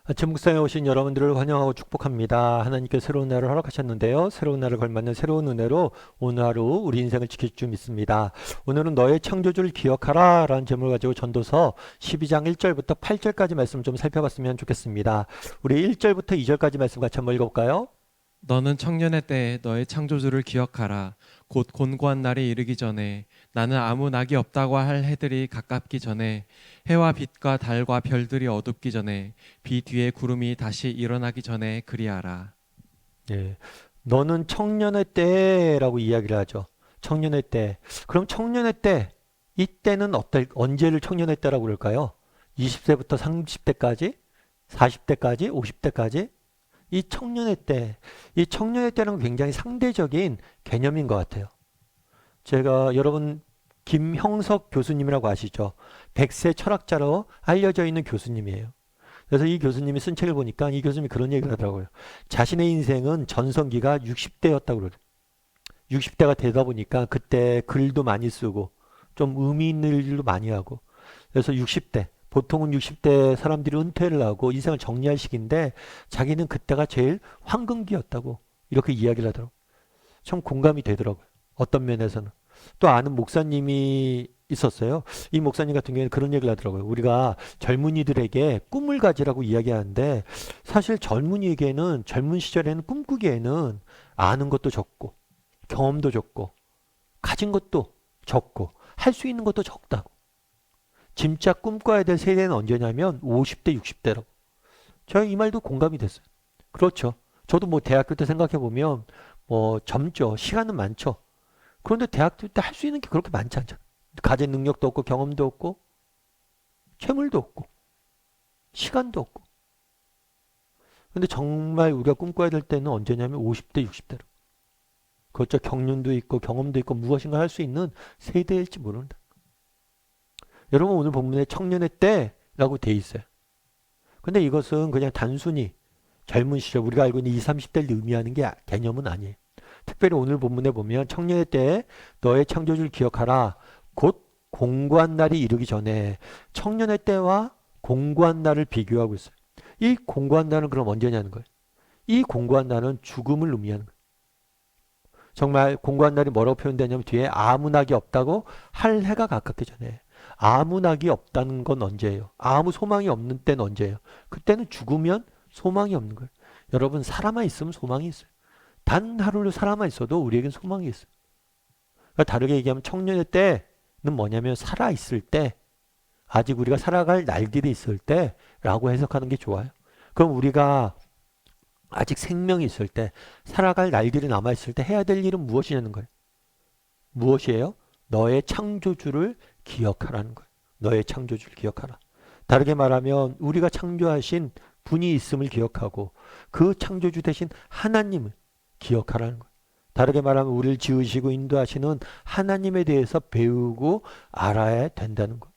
아침 묵상에 오신 여러분들을 환영하고 축복합니다. 하나님께 새로운 날을 허락하셨는데요. 새로운 날을 걸맞는 새로운 은혜로 오늘 하루 우리 인생을 지킬 줄 믿습니다. 오늘은 너의 창조주를 기억하라 라는 제목을 가지고 전도서 12장 1절부터 8절까지 말씀 좀 살펴봤으면 좋겠습니다. 우리 1절부터 2절까지 말씀 같이 한번 읽어볼까요? 너는 청년의 때에 너의 창조주를 기억하라. 곧 곤고한 날이 이르기 전에 나는 아무 낙이 없다고 할 해들이 가깝기 전에 해와 빛과 달과 별들이 어둡기 전에 비 뒤에 구름이 다시 일어나기 전에 그리하라. 예. 너는 청년의 때라고 이야기를 하죠. 청년의 때. 그럼 청년의 때, 이때는 언제를 청년의 때라고 그럴까요? 20세부터 30대까지? 40대까지? 50대까지? 이 청년의 때, 이 청년의 때는 굉장히 상대적인 개념인 것 같아요. 제가 여러분 김형석 교수님이라고 아시죠? 백세 철학자로 알려져 있는 교수님이에요. 그래서 이 교수님이 쓴 책을 보니까 이 교수님이 그런 얘기를 하더라고요. 자신의 인생은 전성기가 60대였다고 그래요. 60대가 되다 보니까 그때 글도 많이 쓰고 좀 의미 있는 일도 많이 하고 그래서 60대 보통은 60대 사람들이 은퇴를 하고 인생을 정리할 시기인데 자기는 그때가 제일 황금기였다고 이렇게 이야기를 하더라고요. 참 공감이 되더라고요. 어떤 면에서는. 또 아는 목사님이 있었어요. 이 목사님 같은 경우에는 그런 얘기를 하더라고요. 우리가 젊은이들에게 꿈을 가지라고 이야기하는데 사실 젊은이에게는 젊은 시절에는 꿈꾸기에는 아는 것도 적고 경험도 적고 가진 것도 적고 할 수 있는 것도 적다고. 진짜 꿈꿔야 될 세대는 언제냐면 50대, 60대라고. 제가 이 말도 공감이 됐어요. 그렇죠. 저도 뭐 대학교 때 생각해 보면 뭐 젊죠. 시간은 많죠. 그런데 대학교 때 할 수 있는 게 그렇게 많지 않잖아. 가진 능력도 없고 경험도 없고 재물도 없고 시간도 없고. 근데 정말 우리가 꿈꿔야 될 때는 언제냐면 50대, 60대로. 그렇죠. 경륜도 있고 경험도 있고 무엇인가 할 수 있는 세대일지 모른다. 여러분 오늘 본문에 청년의 때라고 돼 있어요. 근데 이것은 그냥 단순히 젊은 시절 우리가 알고 있는 20, 30대를 의미하는 게 개념은 아니에요. 특별히 오늘 본문에 보면 청년의 때에 너의 창조주를 기억하라. 곧 공고한 날이 이르기 전에 청년의 때와 공고한 날을 비교하고 있어요. 이 공고한 날은 그럼 언제냐는 거예요. 이 공고한 날은 죽음을 의미하는 거예요. 정말 공고한 날이 뭐라고 표현되냐면 뒤에 아무 낙이 없다고 할 해가 가깝기 전에 아무 낙이 없다는 건 언제예요? 아무 소망이 없는 때는 언제예요? 그때는 죽으면 소망이 없는 거예요. 여러분 살아만 있으면 소망이 있어요. 단 하루를 살아만 있어도 우리에겐 소망이 있어요. 그러니까 다르게 얘기하면 청년의 때는 뭐냐면 살아있을 때 아직 우리가 살아갈 날들이 있을 때라고 해석하는 게 좋아요. 그럼 우리가 아직 생명이 있을 때 살아갈 날들이 남아있을 때 해야 될 일은 무엇이냐는 거예요. 무엇이에요? 너의 창조주를 기억하라는 거예요. 너의 창조주를 기억하라. 다르게 말하면 우리가 창조하신 분이 있음을 기억하고 그 창조주 대신 하나님을 기억하라는 거예요. 다르게 말하면 우리를 지으시고 인도하시는 하나님에 대해서 배우고 알아야 된다는 거예요.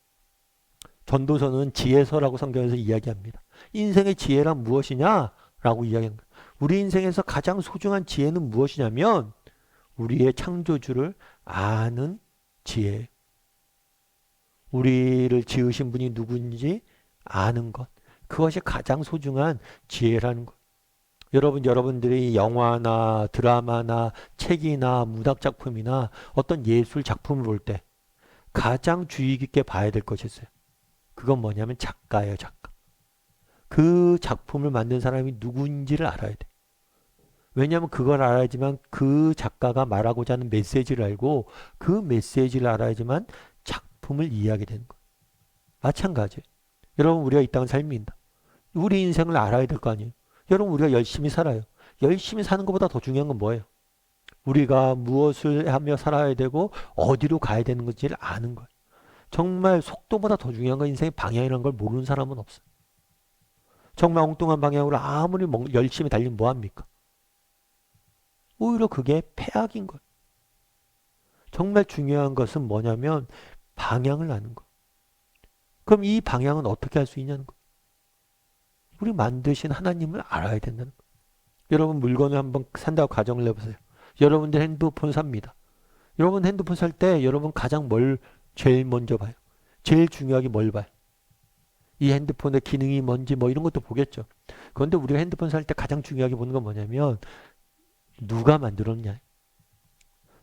전도서는 지혜서라고 성경에서 이야기합니다. 인생의 지혜란 무엇이냐라고 이야기하는 거예요. 우리 인생에서 가장 소중한 지혜는 무엇이냐면 우리의 창조주를 아는 지혜. 우리를 지으신 분이 누구인지 아는 것. 그것이 가장 소중한 지혜라는 것. 여러분들이 영화나 드라마나 책이나 문학작품이나 어떤 예술 작품을 볼 때 가장 주의 깊게 봐야 될 것이 있어요. 그건 뭐냐면 작가예요, 작가. 그 작품을 만든 사람이 누구인지를 알아야 돼. 왜냐하면 그걸 알아야지만 그 작가가 말하고자 하는 메시지를 알고 그 메시지를 알아야지만 작품을 이해하게 되는 거예요. 마찬가지. 여러분 우리가 이 땅을 살입니다. 우리 인생을 알아야 될 거 아니에요. 여러분 우리가 열심히 살아요. 열심히 사는 것보다 더 중요한 건 뭐예요? 우리가 무엇을 하며 살아야 되고 어디로 가야 되는 건지를 아는 거예요. 정말 속도보다 더 중요한 건 인생의 방향이라는 걸 모르는 사람은 없어요. 정말 엉뚱한 방향으로 아무리 열심히 달리면 뭐합니까? 오히려 그게 폐악인 거예요. 정말 중요한 것은 뭐냐면 방향을 아는 거예요. 그럼 이 방향은 어떻게 할 수 있냐는 거예요. 우리 만드신 하나님을 알아야 된다는 거예요. 여러분 물건을 한번 산다고 가정을 해보세요. 여러분들 핸드폰 삽니다. 여러분 핸드폰 살 때 여러분 가장 뭘 제일 먼저 봐요? 제일 중요하게 뭘 봐요? 이 핸드폰의 기능이 뭔지 뭐 이런 것도 보겠죠. 그런데 우리가 핸드폰 살 때 가장 중요하게 보는 건 뭐냐면 누가 만들었냐.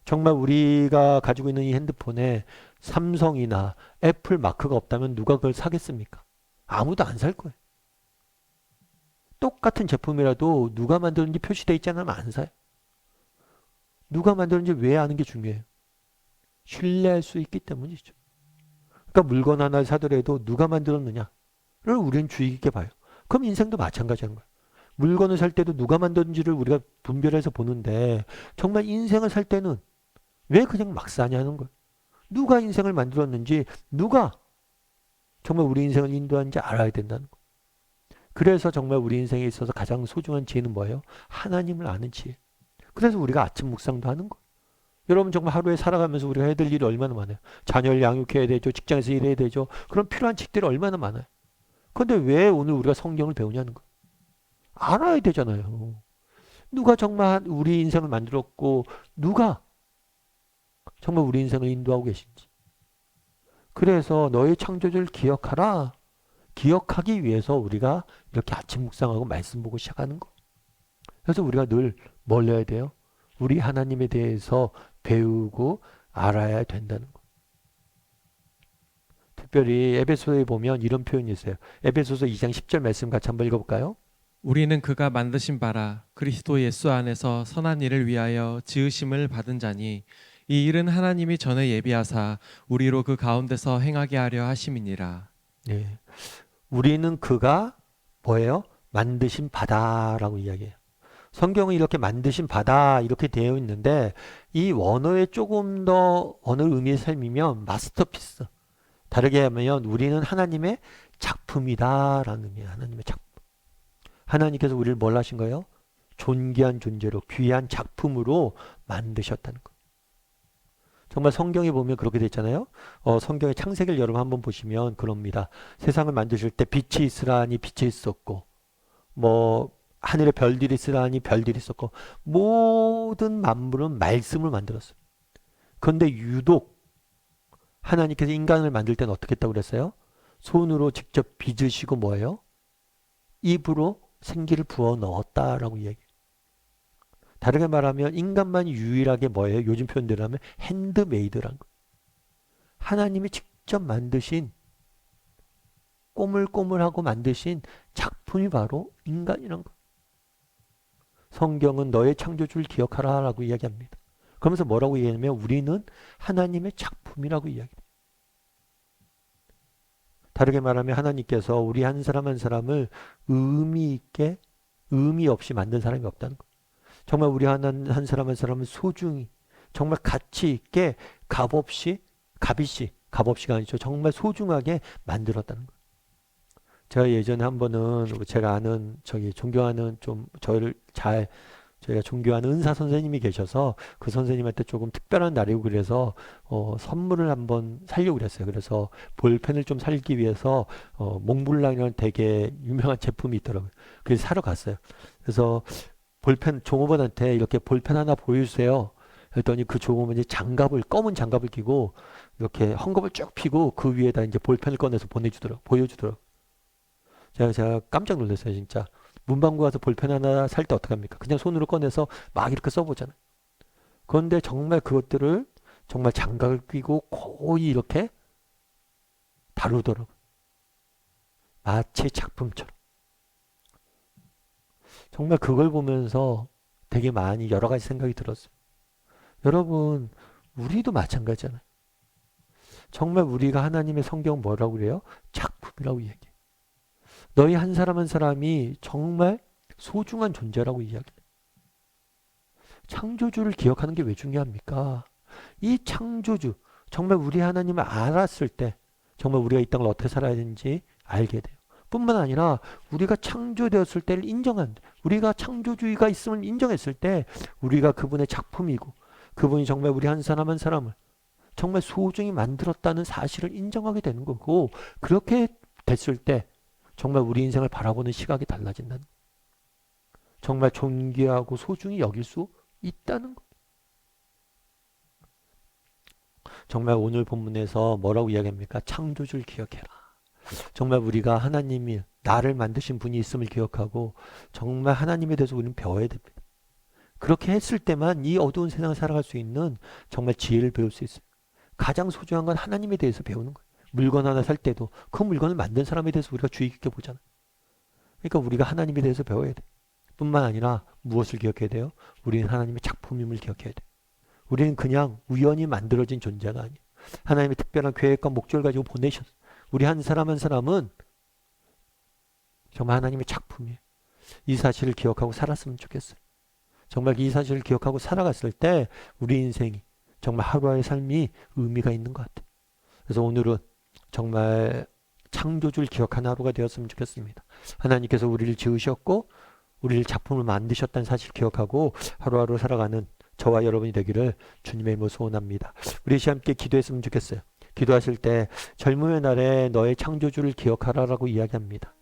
정말 우리가 가지고 있는 이 핸드폰에 삼성이나 애플 마크가 없다면 누가 그걸 사겠습니까? 아무도 안 살 거예요. 똑같은 제품이라도 누가 만들었는지 표시되어 있지 않으면 안 사요. 누가 만들었는지 왜 아는 게 중요해요? 신뢰할 수 있기 때문이죠. 그러니까 물건 하나를 사더라도 누가 만들었느냐를 우리는 주의 깊게 봐요. 그럼 인생도 마찬가지인 거예요. 물건을 살 때도 누가 만들었는지를 우리가 분별해서 보는데 정말 인생을 살 때는 왜 그냥 막 사냐는 거예요. 누가 인생을 만들었는지 누가 정말 우리 인생을 인도하는지 알아야 된다는 거예요. 그래서 정말 우리 인생에 있어서 가장 소중한 지혜는 뭐예요? 하나님을 아는 지혜. 그래서 우리가 아침 묵상도 하는 거예요. 여러분 정말 하루에 살아가면서 우리가 해야 될 일이 얼마나 많아요. 자녀를 양육해야 되죠. 직장에서 일해야 되죠. 그런 필요한 직들이 얼마나 많아요. 그런데 왜 오늘 우리가 성경을 배우냐는 거예요. 알아야 되잖아요. 누가 정말 우리 인생을 만들었고 누가 정말 우리 인생을 인도하고 계신지. 그래서 너의 창조주를 기억하라. 기억하기 위해서 우리가 이렇게 아침 묵상하고 말씀 보고 시작하는 거. 그래서 우리가 늘 뭘 해야 돼요? 우리 하나님에 대해서 배우고 알아야 된다는 거. 특별히 에베소서에 보면 이런 표현이 있어요. 에베소서 2장 10절 말씀 같이 한번 읽어볼까요? 우리는 그가 만드신 바라 그리스도 예수 안에서 선한 일을 위하여 지으심을 받은 자니 이 일은 하나님이 전에 예비하사 우리로 그 가운데서 행하게 하려 하심이니라. 네. 우리는 그가 뭐예요? 만드신 바다라고 이야기해요. 성경은 이렇게 만드신 바다 이렇게 되어 있는데 이 원어에 조금 더 어느 의미의 삶이면 마스터피스. 다르게 하면 우리는 하나님의 작품이다라는 의미예요. 하나님의 작품. 하나님께서 우리를 뭘 하신 거예요? 존귀한 존재로 귀한 작품으로 만드셨다는 거. 정말 성경에 보면 그렇게 돼 있잖아요. 성경의 창세기를 여러분 한번 보시면 그럽니다. 세상을 만드실 때 빛이 있으라니 빛이 있었고 뭐 하늘에 별들이 있으라니 별들이 있었고 모든 만물은 말씀을 만들었어요. 그런데 유독 하나님께서 인간을 만들 때는 어떻게 했다고 그랬어요? 손으로 직접 빚으시고 뭐예요? 입으로 생기를 부어 넣었다라고 이야기해요. 다르게 말하면 인간만 유일하게 뭐예요? 요즘 표현대로 하면 핸드메이드란 거. 하나님이 직접 만드신 꼬물꼬물하고 만드신 작품이 바로 인간이란 거. 성경은 너의 창조주를 기억하라 라고 이야기합니다. 그러면서 뭐라고 얘기하냐면 우리는 하나님의 작품이라고 이야기합니다. 다르게 말하면 하나님께서 우리 한 사람 한 사람을 의미 있게 의미 없이 만든 사람이 없다는 거예요. 정말 우리 한 사람 한 사람을 소중히 정말 가치 있게 값없이가 아니죠. 정말 소중하게 만들었다는 거예요. 제가 예전에 한 번은 제가 아는 존경하는 저희가 존경하는 은사 선생님이 계셔서 그 선생님한테 조금 특별한 날이고 그래서 선물을 한번 사려고 그랬어요. 그래서 볼펜을 좀 사기 위해서 몽블랑이라는 되게 유명한 제품이 있더라고요. 그래서 사러 갔어요. 그래서 볼펜 종업원한테 이렇게 볼펜 하나 보여주세요. 그랬더니 그 종업원이 검은 장갑을 끼고 이렇게 헝겊을 쭉 피고 그 위에다 이제 볼펜을 꺼내서 보여주더라고요. 제가 깜짝 놀랐어요, 진짜. 문방구 가서 볼펜 하나 살 때 어떡합니까? 그냥 손으로 꺼내서 막 이렇게 써보잖아요. 그런데 정말 그것들을 정말 장갑을 끼고 거의 이렇게 다루더라고요. 마치 작품처럼. 정말 그걸 보면서 되게 많이 여러 가지 생각이 들었어요. 여러분, 우리도 마찬가지잖아요. 정말 우리가 하나님의 성경 뭐라고 그래요? 작품이라고 얘기해요. 너희 한 사람 한 사람이 정말 소중한 존재라고 이야기해요. 창조주를 기억하는 게 왜 중요합니까? 이 창조주, 정말 우리 하나님을 알았을 때 정말 우리가 이 땅을 어떻게 살아야 되는지 알게 돼요. 뿐만 아니라 우리가 창조되었을 때를 우리가 창조주의가 있음을 인정했을 때 우리가 그분의 작품이고 그분이 정말 우리 한 사람 한 사람을 정말 소중히 만들었다는 사실을 인정하게 되는 거고 그렇게 됐을 때 정말 우리 인생을 바라보는 시각이 달라진다는 거예요. 정말 존귀하고 소중히 여길 수 있다는 거예요. 정말 오늘 본문에서 뭐라고 이야기합니까? 창조주를 기억해라. 정말 우리가 하나님이 나를 만드신 분이 있음을 기억하고 정말 하나님에 대해서 우리는 배워야 됩니다. 그렇게 했을 때만 이 어두운 세상을 살아갈 수 있는 정말 지혜를 배울 수 있어요. 가장 소중한 건 하나님에 대해서 배우는 거예요. 물건 하나 살 때도 그 물건을 만든 사람에 대해서 우리가 주의 깊게 보잖아요. 그러니까 우리가 하나님에 대해서 배워야 돼. 뿐만 아니라 무엇을 기억해야 돼요? 우리는 하나님의 작품임을 기억해야 돼. 우리는 그냥 우연히 만들어진 존재가 아니에요. 하나님의 특별한 계획과 목적을 가지고 보내셨어요. 우리 한 사람 한 사람은 정말 하나님의 작품이에요. 이 사실을 기억하고 살았으면 좋겠어요. 정말 이 사실을 기억하고 살아갔을 때 우리 인생이 정말 하루하루의 삶이 의미가 있는 것 같아요. 그래서 오늘은 정말 창조주를 기억하는 하루가 되었으면 좋겠습니다. 하나님께서 우리를 지으셨고 우리를 작품을 만드셨다는 사실 기억하고 하루하루 살아가는 저와 여러분이 되기를 주님의 이름으로 소원합니다. 우리 함께 기도했으면 좋겠어요. 기도하실 때 젊음의 날에 너의 창조주를 기억하라라고 이야기합니다.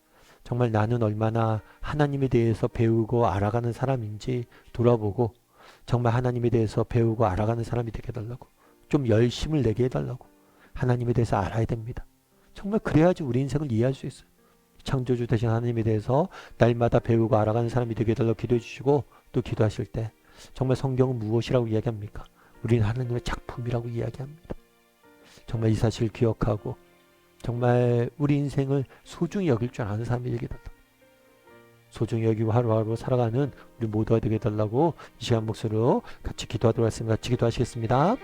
정말 나는 얼마나 하나님에 대해서 배우고 알아가는 사람인지 돌아보고 정말 하나님에 대해서 배우고 알아가는 사람이 되게 해달라고, 좀 열심을 내게 해달라고, 하나님에 대해서 알아야 됩니다. 정말 그래야지 우리 인생을 이해할 수 있어요. 창조주 되신 하나님에 대해서 날마다 배우고 알아가는 사람이 되게 해달라고 기도해 주시고, 또 기도하실 때 정말 성경은 무엇이라고 이야기합니까? 우리는 하나님의 작품이라고 이야기합니다. 정말 이 사실을 기억하고 정말 우리 인생을 소중히 여길 줄 아는 사람이 되게 해달라고, 소중히 여기고 하루하루 살아가는 우리 모두가 되게 해달라고 이 시간 목소리로 같이 기도하도록 하겠습니다. 같이 기도하시겠습니다.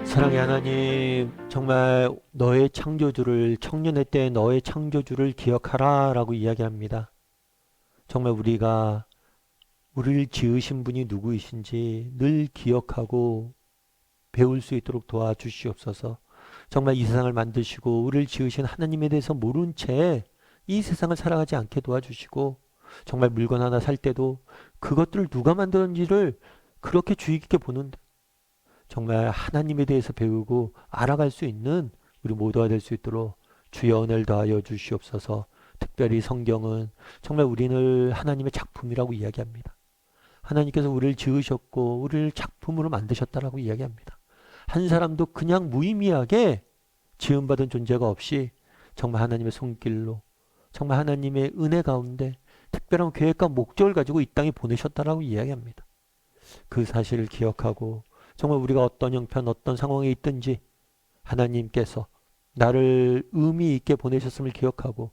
사랑의 하나님, 정말 너의 창조주를, 청년의 때 너의 창조주를 기억하라 라고 이야기합니다. 정말 우리가 우리를 지으신 분이 누구이신지 늘 기억하고 배울 수 있도록 도와주시옵소서. 정말 이 세상을 만드시고 우리를 지으신 하나님에 대해서 모른 채 이 세상을 살아가지 않게 도와주시고, 정말 물건 하나 살 때도 그것들을 누가 만들었는지를 그렇게 주의 깊게 보는데 정말 하나님에 대해서 배우고 알아갈 수 있는 우리 모두가 될 수 있도록 주여 은혜를 더하여 주시옵소서. 특별히 성경은 정말 우리를 하나님의 작품이라고 이야기합니다. 하나님께서 우리를 지으셨고 우리를 작품으로 만드셨다라고 이야기합니다. 한 사람도 그냥 무의미하게 지음받은 존재가 없이 정말 하나님의 손길로, 정말 하나님의 은혜 가운데 특별한 계획과 목적을 가지고 이 땅에 보내셨다라고 이야기합니다. 그 사실을 기억하고 정말 우리가 어떤 형편, 어떤 상황에 있든지 하나님께서 나를 의미 있게 보내셨음을 기억하고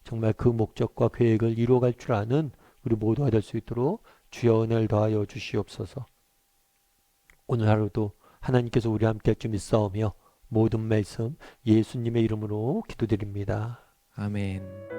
정말 그 목적과 계획을 이루어갈 줄 아는 우리 모두가 될 수 있도록 주여 은혜를 더하여 주시옵소서. 오늘 하루도 하나님께서 우리와 함께 할 줄 믿사오며 모든 말씀 예수님의 이름으로 기도드립니다. 아멘.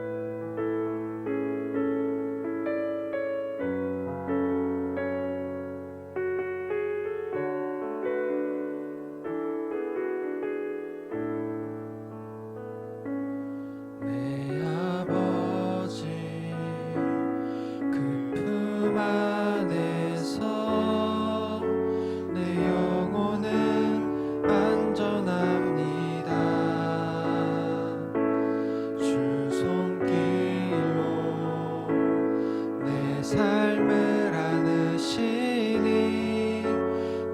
삶을 안으시니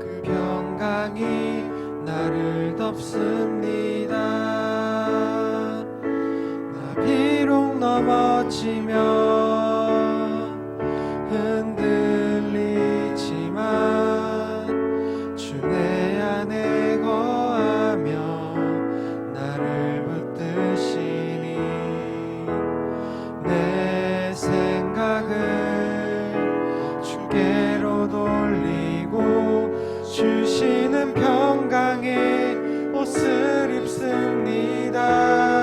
그 평강이 나를 덮습니다. 나 비록 넘어지며 흔들리지만 주 내 안에 거하며 나를 붙드시니 내 생각을 주께로 돌리고 주시는 평강의 옷을 입습니다.